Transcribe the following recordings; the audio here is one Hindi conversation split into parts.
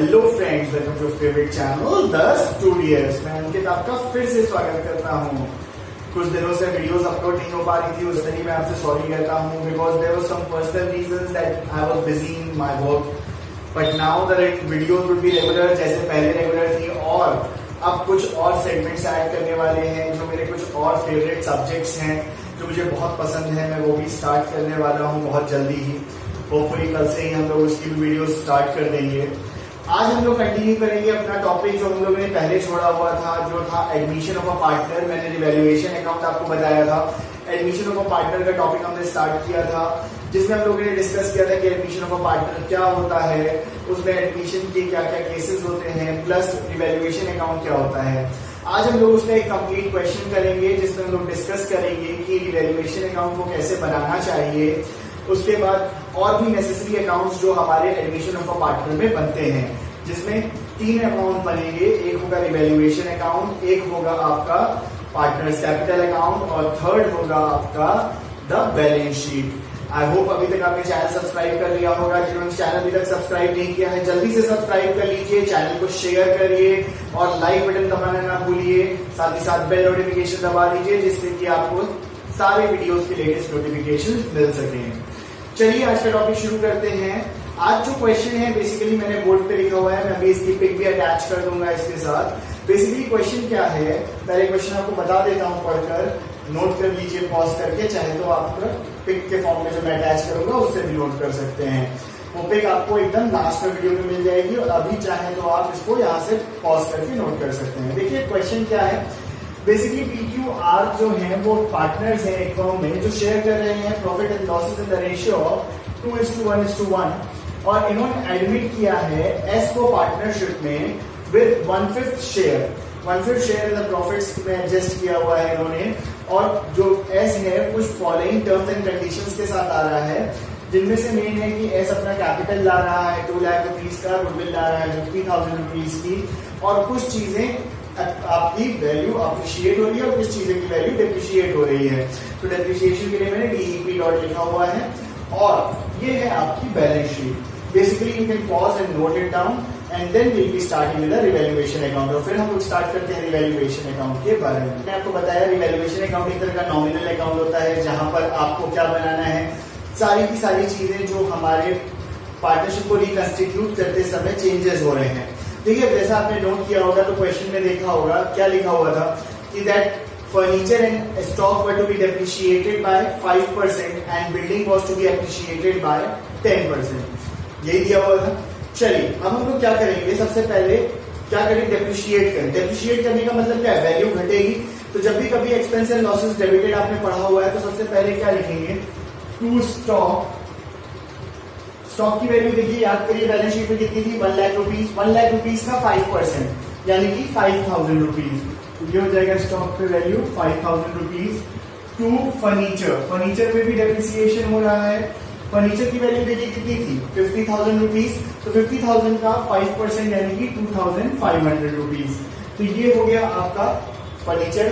Hello friends, welcome to favourite channel the studious. मैं अंकित आपका फिर से स्वागत करता हूँ। कुछ दिनों से वीडियोस अपलोड नहीं हो पा रही थी, उसके लिए मैं आपसे सॉरी कहता हूँ because there was some personal reasons that I was busy in my work, but now the videos would be regular जैसे पहले रेगुलर थी। और अब कुछ और सेगमेंट्स ऐड करने वाले हैं जो मेरे कुछ और फेवरेट सब्जेक्ट्स हैं जो मुझे बहुत पसंद है। मैं वो भी स्टार्ट करने वाला हूँ बहुत जल्दी ही। होपफुली कल से ही हम लोग उसकी भी वीडियो स्टार्ट कर देंगे। आज हम लोग कंटिन्यू करेंगे अपना टॉपिक जो हम लोगों ने पहले छोड़ा हुआ था, जो था एडमिशन ऑफ अ पार्टनर। मैंने रिवैल्यूएशन अकाउंट आपको बताया था। एडमिशन ऑफ अ पार्टनर का टॉपिक हमने स्टार्ट किया था, जिसमें हम लोगों ने डिस्कस किया था कि एडमिशन ऑफ अ पार्टनर क्या होता है, उसमें एडमिशन के क्या क्या केसेस होते हैं, प्लस रिवैल्यूएशन अकाउंट क्या होता है। आज हम लोग उसमें एक कंप्लीट क्वेश्चन करेंगे जिसमें हम लोग डिस्कस करेंगे कि रिवैल्यूएशन अकाउंट को कैसे बनाना चाहिए। उसके बाद और भी नेसेसरी अकाउंट्स जो हमारे एडमिशन ऑफ अ पार्टनर में बनते हैं, जिसमें 3 अकाउंट बनेंगे। एक होगा रिवैल्यूएशन अकाउंट, एक होगा आपका पार्टनर्स कैपिटल अकाउंट और थर्ड होगा आपका the balance sheet. I hope अभी तक आपने चैनल सब्सक्राइब कर लिया होगा। जिन्होंने चैनल अभी तक सब्सक्राइब नहीं किया है जल्दी से सब्सक्राइब कर लीजिए, चैनल को शेयर करिए और लाइक बटन दबाना ना भूलिए। साथ ही साथ बेल नोटिफिकेशन दबा दीजिए जिससे कि आपको सारे वीडियोस के लेटेस्ट नोटिफिकेशन मिल सके। चलिए आज का टॉपिक शुरू करते हैं। आज जो क्वेश्चन है बेसिकली मैंने बोर्ड पे लिखा हुआ है, मैं अभी इसकी पिक भी अटैच कर दूंगा इसके साथ। बेसिकली क्वेश्चन क्या है, पहले क्वेश्चन आपको बता देता हूं पढ़कर, नोट कर लीजिए पॉज करके, चाहे तो आप पिक के फॉर्म में जो मैं अटैच करूंगा उससे भी नोट कर सकते हैं। वो पिक आपको एकदम लास्ट में वीडियो में मिल जाएगी और अभी चाहे तो आप इसको यहाँ से पॉज करके नोट कर सकते हैं। देखिए क्वेश्चन क्या है, बेसिकली PQR जो है वो पार्टनर्स हैं एक फर्म में जो शेयर कर रहे हैं profit and losses in the ratio 2:1:1 और इन्होंने एडमिट किया है S को पार्टनरशिप में with 1/5 share. 1/5 share in the profits में एडजस्ट किया हुआ है इन्होंने। और जो S है कुछ फॉलोइंग टर्म्स एंड कंडीशंस के साथ आ रहा है, जिनमें से मेन है कि S अपना कैपिटल ला रहा है 2 लाख रुपीज का, गुडविल ला रहा है 50,000 रुपीज की, और कुछ चीजें आपकी वैल्यू अप्रिशिएट हो रही है और कुछ चीजें की वैल्यू डिप्रिशिएट हो रही है। तो डिप्रिशिएशन के लिए मैंने DEP डॉट लिखा हुआ है और ये है आपकी balance sheet. Basically you can pause and note it down and then will be starting with the revaluation account. और फिर हम लोग स्टार्ट करते हैं रिवैल्यूएशन अकाउंट के बारे में। मैंने आपको बताया रिवैल्यूएशन अकाउंट एक तरह का नॉमिनल अकाउंट होता है जहां पर आपको क्या बनाना है, सारी की सारी चीजें जो हमारे पार्टनरशिप को रिकंस्टिट्यूट करते समय चेंजेस हो रहे हैं। देखिए जैसा आपने नोट किया होगा तो क्वेश्चन में देखा होगा क्या लिखा हुआ था कि that furniture and stock were to be depreciated by 5% and building was to be appreciated by 10%। यही दिया हुआ था। चलिए अब हम लोग क्या करेंगे, सबसे पहले क्या करें, डेप्रिशिएट करें। डेप्रिशिएट करने का मतलब क्या है, वैल्यू घटेगी। तो जब भी कभी एक्सपेंस एंड लॉसेस डेबिटेड आपने पढ़ा हुआ है तो सबसे पहले क्या लिखेंगे, टू स्टॉक। स्टॉक की वैल्यू देखिए, याद करिए बैलेंस शीट में कितनी थी, 1 लाख रुपीज। 1 लाख रुपीज का 5% यानी कि 5,000 रुपीज। ये हो जाएगा स्टॉक पे value 5,000 rupees. To furniture, furniture में भी डेप्रिसिएशन हो रहा है। फर्नीचर की वैल्यू देखिए कितनी थी, 50,000 रुपीज। तो 50,000 का 5% यानी कि 2,500 रुपीज। तो ये हो गया आपका फर्नीचर।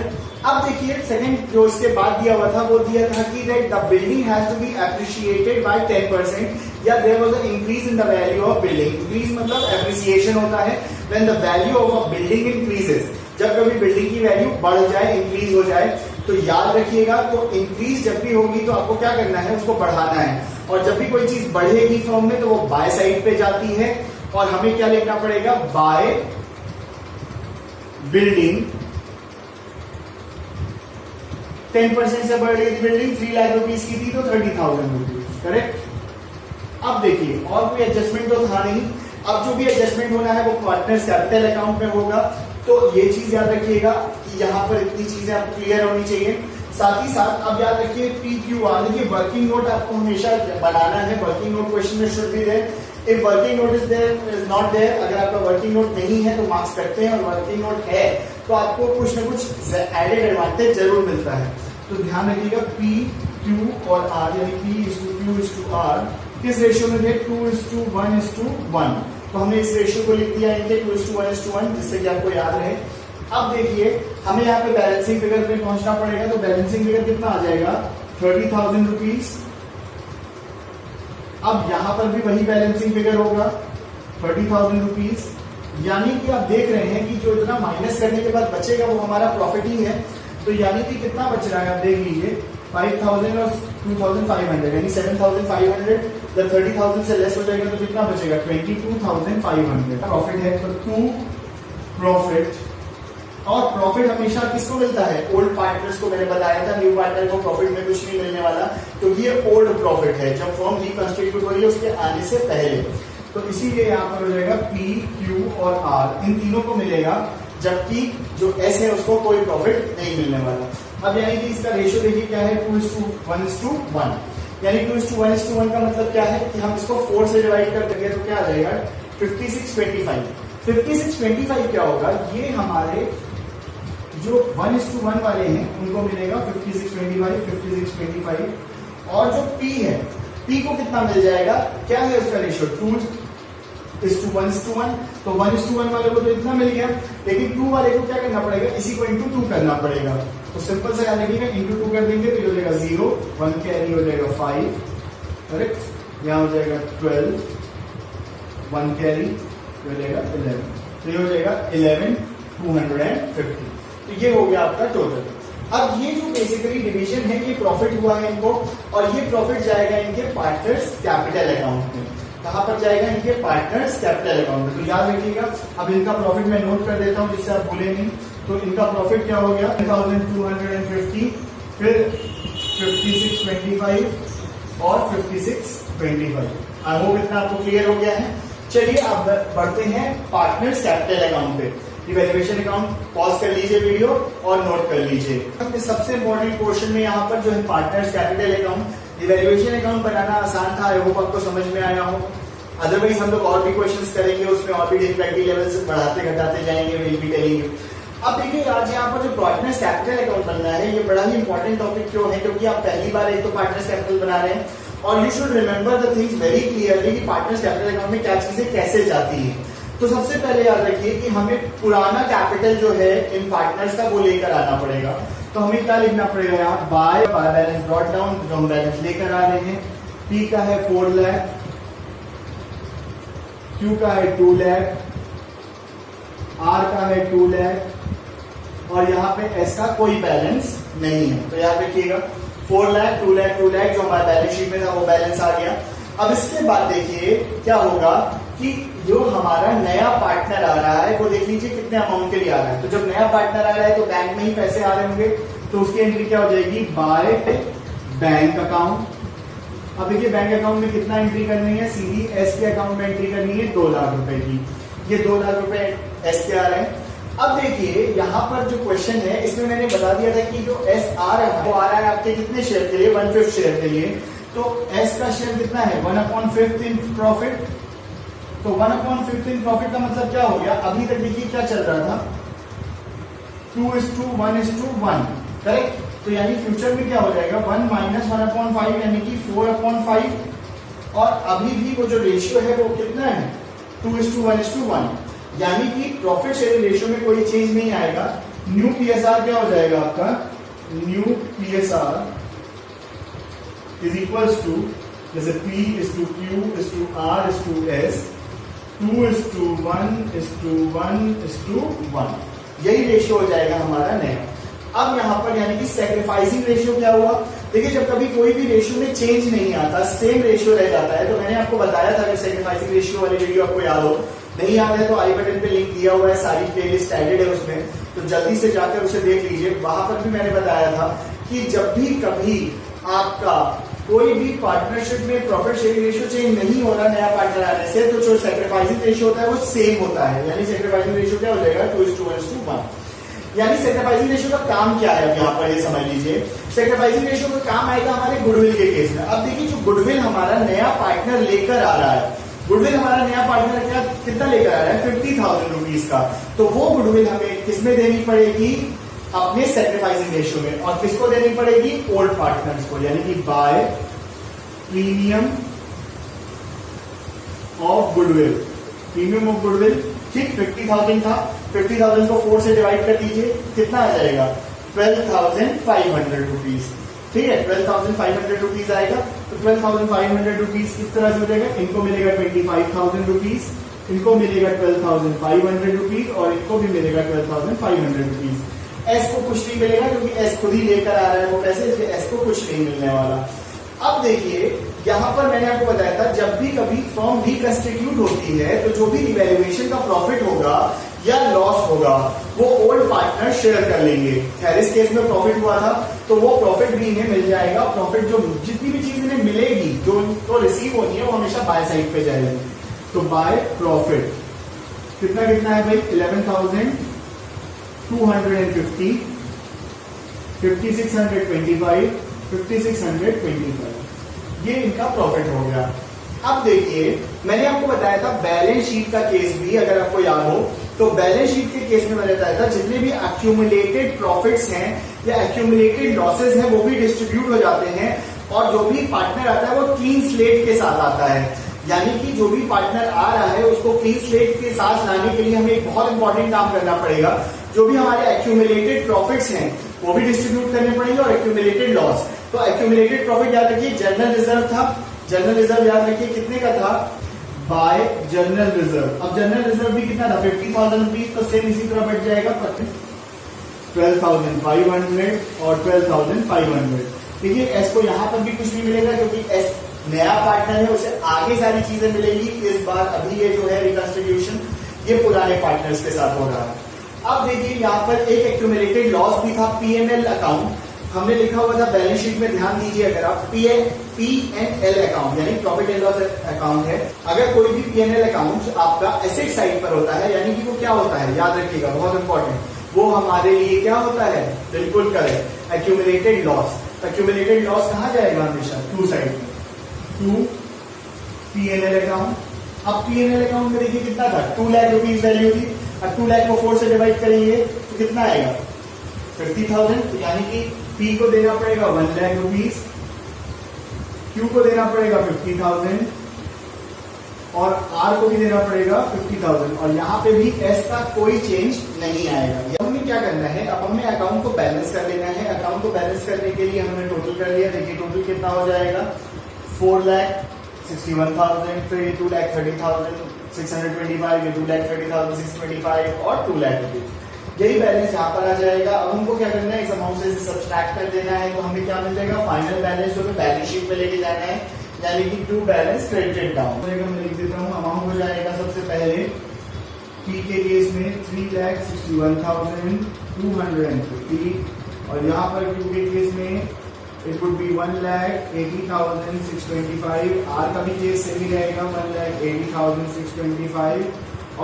अब देखिए सेकंड जो इसके बाद दिया हुआ था वो दिया था कि that the building has to be appreciated by 10% या there was a increase in the value of building. Increase मतलब एप्रिसिएशन होता है when the value of a building increases. जब कभी बिल्डिंग की वैल्यू बढ़ जाए, इंक्रीज हो जाए, तो याद रखिएगा तो इंक्रीज जब भी होगी तो आपको क्या करना है, उसको बढ़ाना है। और जब भी कोई चीज बढ़ेगी फॉर्म में तो वो बाय साइड पे जाती है और हमें क्या लिखना पड़ेगा, बाय बिल्डिंग 10% से बढ़ गई बिल्डिंग, 3 लाख रुपीज की थी तो 30,000 रुपीज। करेक्ट। अब देखिए और कोई एडजस्टमेंट तो था नहीं। अब जो भी एडजस्टमेंट होना है वो पार्टनर्स कैपिटल अकाउंट में होगा। तो ये चीज याद रखिएगा कि यहाँ पर इतनी चीजें आपको क्लियर होनी चाहिए। साथ ही साथ अब याद रखिए PQR, देखिए वर्किंग नोट आपको हमेशा बनाना है। वर्किंग नोट क्वेश्चन में should be there. If working note is not there, अगर आपका वर्किंग नोट नहीं है तो मार्क्स कटते हैं, और वर्किंग नोट है तो आपको कुछ ना कुछ एडेड एडवांटेज जरूर मिलता है। तो ध्यान रखिएगा P, Q और R यानी P:Q:R किस रेशियो में थे, 2:1:1। तो हमने इस रेशियो को लिख दिया इनके 2:1:1 जिससे कि आपको याद रहे। अब देखिए हमें यहाँ पे बैलेंसिंग फिगर पे पहुंचना पड़ेगा। तो बैलेंसिंग फिगर कितना आ जाएगा, 30,000 रुपीज। अब यहां पर भी वही बैलेंसिंग फिगर होगा 30,000 रुपीज, यानी कि आप देख रहे हैं कि जो इतना माइनस करने के बाद बचेगा वो हमारा प्रॉफिट ही है। तो यानी कि कितना बच रहा है आप देख लीजिए, 5,000 और 2,500 यानी 7,500, जब 30,000 से लेस हो जाएगा तो कितना बचेगा, 22,500 प्रॉफिट है। तो टू प्रॉफिट, और प्रॉफिट हमेशा किसको मिलता है, ओल्ड पार्टनर्स को। मैंने बताया था न्यू पार्टनर को प्रॉफिट में कुछ नहीं मिलने वाला, क्योंकि ये ओल्ड प्रॉफिट है, जब फर्म रिकंस्टिट्यूट हो रही है उसके आने से पहले। तो इसीलिए यहाँ पर हो जाएगा पी, क्यू और आर, इन तीनों को मिलेगा, जबकि जो एस है उसको कोई प्रॉफिट नहीं मिलने वाला। अब यानी कि इसका रेशियो देखिए क्या है, 2:1:1, यानी 2:1:1 का मतलब क्या है कि हम इसको 4 से डिवाइड कर देंगे तो क्या आ जाएगा, 56:25। 56:25 क्या होगा, ये हमारे जो 1:1 वाले हैं उनको मिलेगा 56:25, और जो P है, P को कितना मिल जाएगा, क्या है उसका रेशियो, 2:1:1, तो 1:1 वाले को तो इतना मिल गया, लेकिन 2 वाले को क्या करना पड़ेगा, इसी को इंटू 2 करना पड़ेगा। तो सिंपल से याद रखिएगा, इंटू 2 कर देंगे तो हो जाएगा 0, 1 कैरी हो जाएगा 5, करेक्ट, यहाँ हो जाएगा 12, 1 कैरी हो जाएगा 11, तो ये हो जाएगा 11,250। तो ये हो गया आपका टोटल। अब ये जो बेसिकली डिवीजन है ये प्रॉफिट हुआ है इनको, और ये प्रॉफिट जाएगा इनके पार्टनर्स कैपिटल अकाउंट में। कहां पर जाएगा, इनके पार्टनर्स कैपिटल अकाउंट में। तो याद रखिएगा, अब इनका प्रॉफिट मैं नोट कर देता हूं जिससे आप भूले नहीं। तो इनका प्रॉफिट क्या हो गया, 10,250, फिर 56:25 और 56:25। आई होप इतना आपको क्लियर हो गया है। चलिए अब बढ़ते हैं पार्टनर्स कैपिटल अकाउंट पे। इवैल्यूएशन अकाउंट पॉज कर लीजिए वीडियो और नोट कर लीजिए। सबसे इंपॉर्टेंट पोर्शन में यहाँ पर जो है partners capital account, evaluation account बनाना आसान था, आई होप आपको समझ में आया हो। अदरवाइज हम लोग और भी क्वेश्चंस करेंगे, उसमें और भी डिफिकल्टी लेवल से बढ़ाते घटाते जाएंगे, विल बी टेलिंग। अब देखिए आज यहाँ पर जो पार्टनर्स कैपिटल अकाउंट बनना है, ये बड़ा ही इंपॉर्टेंट टॉपिक क्यों है, क्योंकि आप पहली बार एक तो पार्टनर्स कैपिटल बना रहे हैं, और you should remember the things very clearly कि पार्टनर्स कैपिटल अकाउंट में क्या चीजें कैसे जाती है। तो सबसे पहले याद रखिए कि हमें पुराना कैपिटल जो है इन पार्टनर्स का वो लेकर आना पड़ेगा। तो हमें क्या लिखना पड़ेगा यहाँ, बाय बैलेंस ब्रॉट डाउन, जो हम बैलेंस लेकर आ रहे हैं। पी का है 4 लाख, क्यू का है 2 लाख, आर का है 2 लाख, और यहाँ पे एस का कोई बैलेंस नहीं है। तो याद रखिएगा 4 लाख, 2 लाख, 2 लाख जो हमारे बैलेंस शीट में था वो बैलेंस आ गया। अब इसके बाद देखिए क्या होगा कि जो हमारा नया पार्टनर आ रहा है वो देख लीजिए कितने अमाउंट के लिए आ रहा है। तो जब नया पार्टनर आ रहा है तो बैंक में ही पैसे आ रहे होंगे, तो उसकी एंट्री क्या हो जाएगी, बाय बैंक अकाउंट। अब देखिए बैंक अकाउंट में कितना एंट्री करनी है, सीधी एस के अकाउंट में एंट्री करनी है 2 लाख रुपए की। ये 2 लाख रुपए एस के आ रहे हैं। अब देखिए यहाँ पर जो क्वेश्चन है इसमें मैंने बता दिया था कि जो एस आ रहा है वो आ रहा है आपके कितने शेयर के लिए, 1/5 शेयर के लिए। तो एस का शेयर कितना है, 1/5 इन प्रॉफिट। तो 1/5 इन प्रॉफिट का मतलब क्या हो गया, अभी तक देखिए क्या चल रहा था, 2:1:1, करेक्ट। तो यानी फ्यूचर में क्या हो जाएगा, 1 - 1/5 यानी कि 4/5, और अभी भी वो जो रेशियो है वो कितना है, 2:1:1, यानी कि प्रॉफिट शेयरिंग रेशियो में कोई चेंज नहीं आएगा। न्यू पीएसआर क्या हो जाएगा आपका, new PSR is equals to, जैसे P is to Q is to R is to S, 2:1:1:1, यही रेशियो हो जाएगा हमारा नया। अब यहाँ पर यानी कि सैक्रिफाइसिंग रेशियो क्या हुआ, देखिए जब कभी कोई भी रेशियो में चेंज नहीं आता, सेम रेशियो रह जाता है। तो मैंने आपको बताया था कि सैक्रिफाइसिंग रेशियो वाली वीडियो आपको याद हो, नहीं याद है तो आई बटन पे लिंक दिया हुआ है, सारी प्लेलिस्ट एडेड है उसमें, तो जल्दी से जाकर उसे देख लीजिए। वहां पर भी मैंने बताया था कि जब भी कभी आपका कोई भी पार्टनरशिप में प्रॉफिट शेयरिंग रेशियो चेंज नहीं हो रहा नया पार्टनर आने से, तो जो सैक्रिफाइसिंग रेशियो होता है वो सेम होता है। यानी सैक्रिफाइसिंग रेशियो क्या हो जाएगा, 2:1:1। यानी सैक्रिफाइसिंग रेशियो का काम क्या है, अब यहाँ पर ये समझ लीजिए। सैक्रिफाइसिंग रेशियो का काम आएगा हमारे गुडविल के केस में। अब देखिए जो गुडविल हमारा नया पार्टनर लेकर आ रहा है, गुडविल हमारा नया पार्टनर क्या कितना लेकर आ रहा है, 50,000 रुपीज का। तो वो गुडविल हमें किसमें देनी पड़ेगी, अपने सैक्रिफाइसिंग रेशियो में, और किसको देनी पड़ेगी, ओल्ड पार्टनर्स को, यानी कि by premium of goodwill, premium of goodwill. ठीक 50,000 था, 50,000 को 4 से डिवाइड कर दीजिए, कितना आ जाएगा, 12,500 रुपीज। ठीक है, 12,500 रुपीज आएगा। तो 12,500 रुपीज किस तरह से हो जाएगा, इनको मिलेगा 25,000 रुपीज, इनको मिलेगा 12,500 रुपीज और इनको भी मिलेगा 12,500 रुपीज। एस को कुछ नहीं मिलेगा क्योंकि एस खुद ही लेकर आ रहा है वो पैसे, इसलिए एस को कुछ नहीं मिलने वाला। अब देखिए यहां पर मैंने आपको बताया था जब भी कभी फर्म रिकंस्टिट्यूट होती है तो जो भी रिवैल्यूएशन का प्रॉफिट होगा या लॉस होगा वो ओल्ड पार्टनर शेयर कर लेंगे। खैर इस केस में प्रॉफिट हुआ था तो वो प्रॉफिट भी इन्हें मिल जाएगा। प्रॉफिट जो जितनी भी चीज इन्हें मिलेगी जो तो रिसीव होनी है वो हमेशा बाय साइड पे जाएगी। तो बाय प्रॉफिट कितना कितना है भाई 11,250, 5,625, 5,625 ये इनका प्रॉफिट हो गया। अब देखिए मैंने आपको बताया था बैलेंस शीट का केस भी अगर आपको याद हो तो बैलेंस शीट के केस में मैंने बताया था जितने भी एक्यूमुलेटेड प्रॉफिट्स हैं या एक्यूमुलेटेड लॉसेस हैं वो भी डिस्ट्रीब्यूट हो जाते हैं और जो भी पार्टनर आता है वो क्लीन स्लेट के साथ आता है। यानी कि जो भी पार्टनर आ रहा है उसको क्लीन स्लेट के साथ लाने के लिए हमें एक बहुत इंपॉर्टेंट काम करना पड़ेगा। जो भी हमारे एक्यूमुलेटेड प्रॉफिट्स हैं वो भी डिस्ट्रीब्यूट करने पड़ेंगे और एक्यूमुलेटेड लॉस। तो एक्यूमुलेटेड प्रॉफिट याद रखिए जनरल रिजर्व था, जनरल रिजर्व याद रखिए कितने का था बाय जनरल रिजर्व। अब जनरल रिजर्व भी कितना था 50,000 रुपीज, तो सेम इसी तरह बढ़ जाएगा 12,500 और 12,500। देखिए एस को यहां पर भी कुछ नहीं मिलेगा क्योंकि एस नया पार्टनर है उसे आगे सारी चीजें मिलेगी। इस बार अभी ये जो है रिकंस्टिट्यूशन ये पुराने पार्टनर्स के साथ हो रहा है। अब देखिए यहाँ पर एक एक्यूमुलेटेड लॉस भी था पीएनएल अकाउंट हमने लिखा हुआ था बैलेंस शीट में। ध्यान दीजिए अगर आप पीएनएल अकाउंट यानी प्रॉफिट एंड लॉस अकाउंट है, अगर कोई भी पीएनएल अकाउंट आपका एसेट साइड पर होता है यानी कि वो क्या होता है याद रखिएगा बहुत इंपॉर्टेंट, वो हमारे लिए क्या होता है बिल्कुल correct accumulated loss. Accumulated loss कहाँ जाएगा हमेशा टू साइड में, टू पीएनएल अकाउंट। अब पीएनएल अकाउंट में देखिए कितना था 2 लाख रुपीज वैल्यू थी। अब 2 लाख को 4 से डिवाइड करेंगे तो कितना आएगा 50,000। तो यानी कि पी को देना पड़ेगा 1 लाख रुपीज, क्यू को देना पड़ेगा 50,000 और आर को भी देना पड़ेगा 50,000 और यहाँ पे भी एस का कोई चेंज नहीं आएगा। हमें क्या करना है अब हमें अकाउंट को बैलेंस कर लेना है। अकाउंट को बैलेंस करने के लिए हमने टोटल कर लिया। देखिए टोटल कितना हो जाएगा 4,61,000, फिर ये 2,30,625, ये 2,30,625 और 2 लाख रुपीज। यही बैलेंस यहाँ पर आ जाएगा। अब हमको क्या करना है इस अमाउंट से सब्सट्रैक्ट कर देना है तो हमें क्या मिल जाएगा फाइनल बैलेंस जो बैलेंस शीट में लेके जाना है यानी कि टू बैलेंस क्रेडिटेड डाउन। मैं लिख देता हूँ अमाउंट हो जाएगा सबसे पहले पी के केस में 3,61,250 और यहाँ पर क्यू के केस में इट वुड बी 1,80,625। आर का भी केस सेम ही रहेगा 1,80,625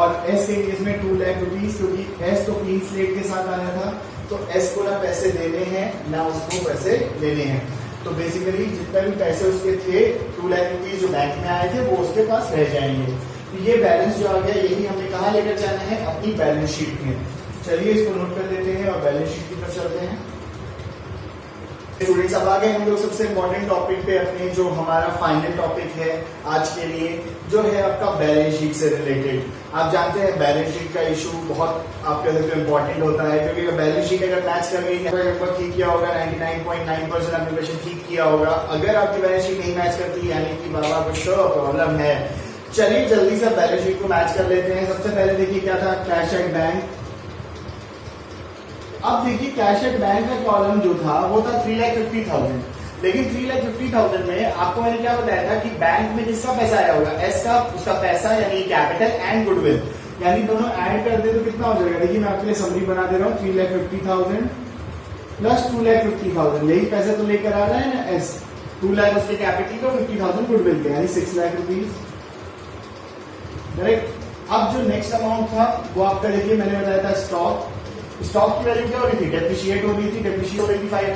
और एस के केस में 2 लाख रुपीज क्योंकि एस तो क्लीन स्लेट के साथ आया था तो एस को ना पैसे देने हैं ना उसको पैसे लेने हैं। तो बेसिकली जितना भी पैसे उसके थे 2 लाख रुपीज जो बैंक में आए थे वो उसके पास रह जाएंगे। तो ये बैलेंस जो आ गया यही हमें कहाँ लेकर जाना है अपनी बैलेंस शीट में। चलिए इसको नोट कर देते हैं और बैलेंस शीट की तरफ चलते हैं। स्टूडेंट्स अब आ गए हम लोग सबसे इंपॉर्टेंट टॉपिक पे अपने जो हमारा फाइनल टॉपिक है आज के लिए जो है आपका बैलेंस शीट से रिलेटेड। आप जानते हैं बैलेंस शीट का इशू बहुत आपके लिए इंपॉर्टेंट होता है क्योंकि बैलेंस शीट अगर मैच कर गई है लगभग ठीक किया होगा 99.9% आपने क्वेश्चन ठीक किया होगा। अगर आपकी बैलेंस शीट नहीं मैच करती यानी कि बाबा कुछ तो प्रॉब्लम है। चलिए जल्दी से बैलेंस शीट को मैच कर लेते हैं। सबसे पहले देखिए क्या था कैश एट बैंक। अब देखिए कैश एट बैंक का कॉलम जो था वो था 3,50,000 लेकिन 3,50,000 में आपको मैंने क्या बताया था कि बैंक में किसका पैसा आया होगा एस का उसका पैसा यानी कैपिटल एंड गुडविल यानी दोनों ऐड कर दे तो कितना हो जाएगा। देखिए मैं आपके लिए समरी बना दे रहा हूँ 3,50,000 प्लस 2,50,000 यही पैसा तो लेकर आ रहा है ना एस 2 लाख उसके कैपिटल को 50,000 गुडविल के यानी 6 लाख रुपीज करेक्ट। अब जो नेक्स्ट अमाउंट था वो आपका देखिए मैंने बताया था स्टॉक की वैल्यू क्या हो रही थी डेप्रिशिएट हो रही थी 5।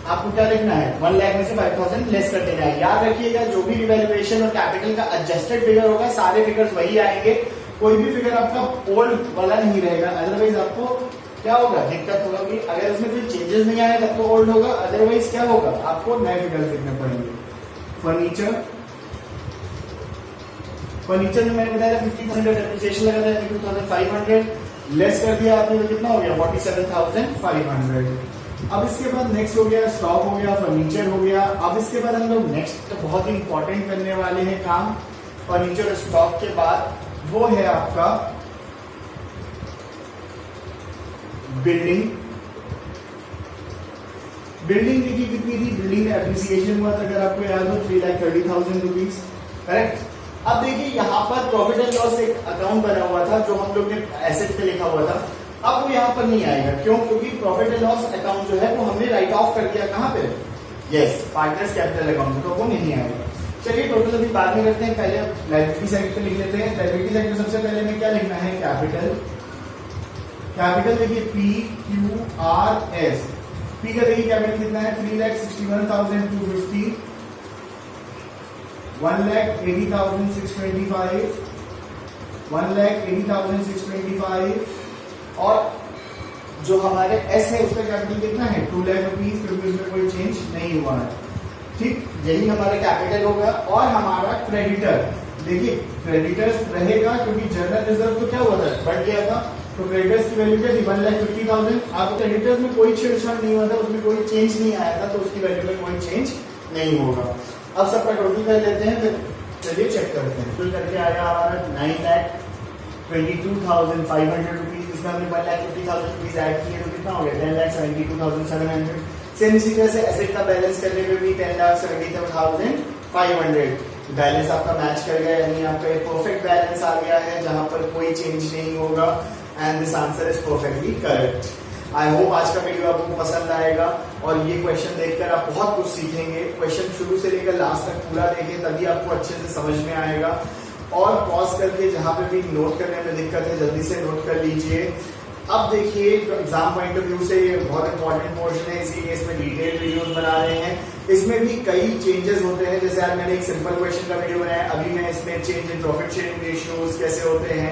आपको क्या लिखना है 1 लाख में से 5,000 लेस कर देना है। याद रखिएगा जो भी रिवैल्यूएशन और कैपिटल का एडजस्टेड फिगर होगा सारे फिगर्स वही आएंगे। कोई भी फिगर आपका ओल्ड वाला नहीं रहेगा अदरवाइज आपको क्या होगा दिक्कत होगा कि अगर उसमें कोई चेंजेस नहीं आए तब तो ओल्ड होगा अदरवाइज क्या होगा आपको नए फिगर्स लिखने पड़ेंगे। फर्नीचर में मैंने बताया 50% डेप्रिसिएशन लगा था 2,500 लेस कर दिया आपने तो कितना हो गया 47,500। अब इसके बाद नेक्स्ट हो गया स्टॉक हो गया फर्नीचर हो गया। अब इसके बाद हम लोग नेक्स्ट बहुत ही इंपॉर्टेंट करने वाले हैं काम फर्नीचर और स्टॉक के बाद वो है आपका बिल्डिंग। बिल्डिंग देखिए कितनी थी, बिल्डिंग में एप्रिसिएशन हुआ था अगर आपको याद हो 3,30,000 रुपीज, करेक्ट। अब देखिए यहाँ पर प्रॉफिट एंड लॉस एक अकाउंट बना हुआ था जो हम लोग ने एसेट पे लिखा हुआ था, अब वो यहाँ पर नहीं आएगा। क्यों? क्योंकि प्रॉफिट एंड लॉस अकाउंट जो है वो हमने राइट ऑफ कर दिया कहाँ पे, यस, पार्टनर्स कैपिटल अकाउंट, तो वो नहीं आएगा। चलिए टोटल अभी बाद में करते हैं, पहले लायबिलिटी साइड पे लिख लेते हैं। लायबिलिटी साइड पे सबसे पहले हमें क्या लिखना है, कैपिटल। कैपिटल देखिए PQRS, पी का देखिए कैपिटल कितना है 3,61,250, 1,80,625, 1,80,625, और जो हमारे एस है उसका कैपिटल कितना है 2 लाख रुपीज, क्योंकि उसमें कोई चेंज नहीं हुआ है। ठीक, यही हमारा कैपिटल होगा। और हमारा क्रेडिटर, देखिए क्रेडिटर्स रहेगा क्योंकि जनरल रिजर्व तो क्या हुआ था, बढ़ गया था, तो क्रेडिटर्स की वैल्यू क्या थी 1,50,000। अब क्रेडिटर्स में कोई छेड़छाड़ नहीं हुआ था, उसमें कोई चेंज नहीं आया था, तो उसकी वैल्यू में कोई चेंज नहीं होगा। अब सबका टोटल कर लेते हैं, फिर चलिए चेक करते हैं। टोटल करके आया हमारा 9,22,500 रुपीज, इसमें हमने 1,50,000 रुपीज ऐड किए तो कितना हो गया 10,72,700। सेम इसी तरह से एसेट का बैलेंस करने पे भी 10,72,500 बैलेंस आपका मैच कर गया, यानी आपका एक परफेक्ट बैलेंस आ गया है जहां पर कोई चेंज नहीं होगा। And this answer is perfectly correct. I hope आज का वीडियो आपको पसंद आएगा और ये क्वेश्चन देखकर आप बहुत कुछ सीखेंगे। क्वेश्चन शुरू से लेकर लास्ट तक पूरा देखें, तभी आपको अच्छे से समझ में आएगा। और पॉज करके जहां पे भी नोट करने में दिक्कत है जल्दी से नोट कर लीजिए। अब देखिए एग्जाम पॉइंट ऑफ व्यू से ये बहुत इंपॉर्टेंट पोर्शन है, इसीलिए इसमें डिटेल वीडियोस बना रहे हैं। इसमें भी कई चेंजेस होते हैं, जैसे आज मैंने एक सिंपल क्वेश्चन का वीडियो बनाया, अभी मैं इसमें change in profit sharing ratios कैसे होते हैं,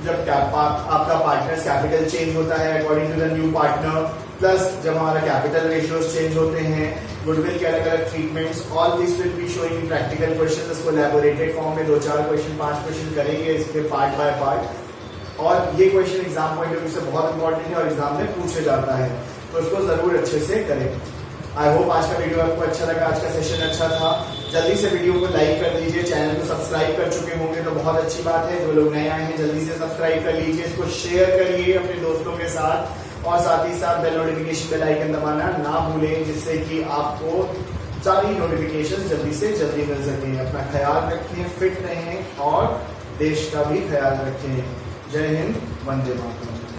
जब आपका पार्टनर्स कैपिटल चेंज होता है according to the new partner, plus जब हमारा कैपिटल रेशियोज चेंज होते हैं, गुडविल के अलग अलग treatments, all this will be showing practical question. इसको लैबोरेटेड फॉर्म में 2-4 क्वेश्चन 5 क्वेश्चन करेंगे इसके पार्ट बाय पार्ट। और ये question exam point of view से बहुत इंपॉर्टेंट है और एग्जाम में पूछे जाता है, तो इसको जरूर अच्छे से करें। आई होप आज का वीडियो आपको अच्छा लगा, आज का सेशन अच्छा था। जल्दी से वीडियो को लाइक कर दीजिए, चैनल को सब्सक्राइब कर चुके होंगे तो बहुत अच्छी बात है, जो लोग नए आए हैं जल्दी से सब्सक्राइब कर लीजिए, इसको शेयर करिए अपने दोस्तों के साथ, और साथ ही साथ बेल नोटिफिकेशन बेल आइकन दबाना ना भूलें, जिससे कि आपको सारी नोटिफिकेशन जल्दी से जल्दी मिल सके। अपना ख्याल रखें, फिट रहें और देश का भी ख्याल रखें। जय हिंद, वंदे मातरम।